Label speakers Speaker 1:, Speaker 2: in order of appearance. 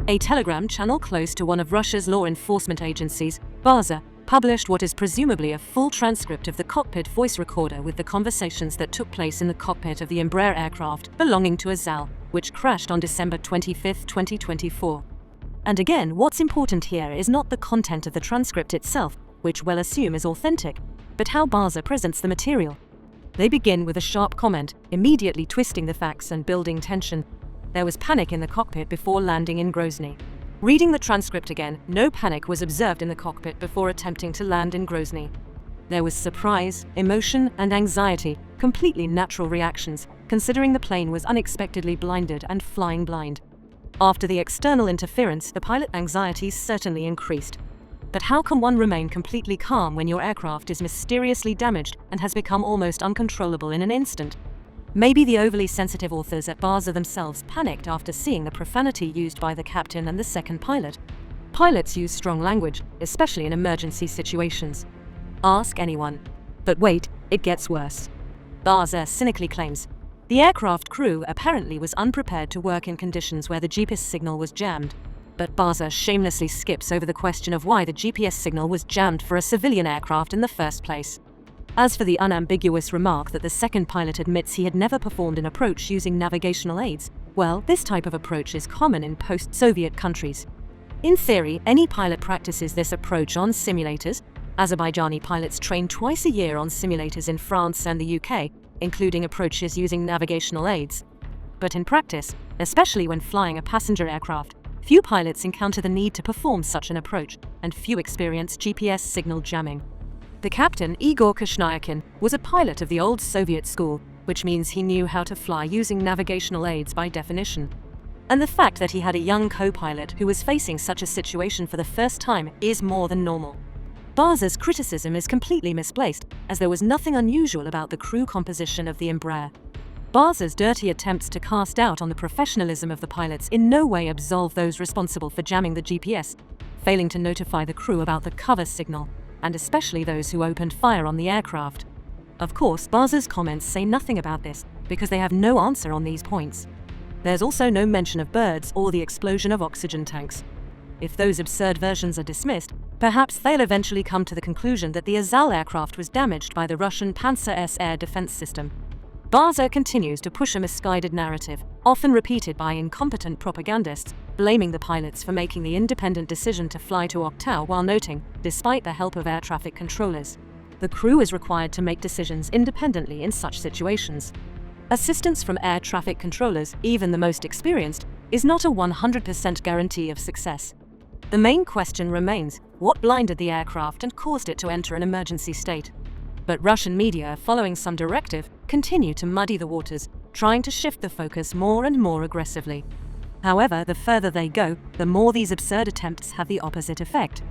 Speaker 1: A Telegram channel close to one of Russia's law enforcement agencies, AZAL, published what is presumably a full transcript of the cockpit voice recorder with the conversations that took place in the cockpit of the Embraer aircraft belonging to AZAL, which crashed on December 25, 2024. And again, what's important here is not the content of the transcript itself, which we'll assume is authentic, but how AZAL presents the material. They begin with a sharp comment, immediately twisting the facts and building tension. There was panic in the cockpit before landing in Grozny. Reading the transcript again, no panic was observed in the cockpit before attempting to land in Grozny. There was surprise, emotion, and anxiety, completely natural reactions, considering the plane was unexpectedly blinded and flying blind. After the external interference, the pilot anxieties certainly increased. But how can one remain completely calm when your aircraft is mysteriously damaged and has become almost uncontrollable in an instant? Maybe the overly sensitive authors at AZAL themselves panicked after seeing the profanity used by the captain and the second pilot. Pilots use strong language, especially in emergency situations. Ask anyone. But wait, it gets worse. AZAL cynically claims, the aircraft crew apparently was unprepared to work in conditions where the GPS signal was jammed. But AZAL shamelessly skips over the question of why the GPS signal was jammed for a civilian aircraft in the first place. As for the unambiguous remark that the second pilot admits he had never performed an approach using navigational aids, well, this type of approach is common in post-Soviet countries. In theory, any pilot practices this approach on simulators. Azerbaijani pilots train twice a year on simulators in France and the UK, including approaches using navigational aids. But in practice, especially when flying a passenger aircraft, few pilots encounter the need to perform such an approach, and few experience GPS signal jamming. The captain, Igor Kushnyakin, was a pilot of the old Soviet school, which means he knew how to fly using navigational aids by definition. And the fact that he had a young co-pilot who was facing such a situation for the first time is more than normal. AZAL's criticism is completely misplaced, as there was nothing unusual about the crew composition of the Embraer. AZAL's dirty attempts to cast doubt on the professionalism of the pilots in no way absolve those responsible for jamming the GPS, failing to notify the crew about the cover signal, and especially those who opened fire on the aircraft. Of course, AZAL's comments say nothing about this, because they have no answer on these points. There's also no mention of birds or the explosion of oxygen tanks. If those absurd versions are dismissed, perhaps they'll eventually come to the conclusion that the AZAL aircraft was damaged by the Russian Panzer S air defense system. AZAL continues to push a misguided narrative, often repeated by incompetent propagandists, blaming the pilots for making the independent decision to fly to Oktau while noting, despite the help of air traffic controllers, the crew is required to make decisions independently in such situations. Assistance from air traffic controllers, even the most experienced, is not a 100% guarantee of success. The main question remains, what blinded the aircraft and caused it to enter an emergency state? But Russian media, following some directive, continue to muddy the waters, trying to shift the focus more and more aggressively. However, the further they go, the more these absurd attempts have the opposite effect.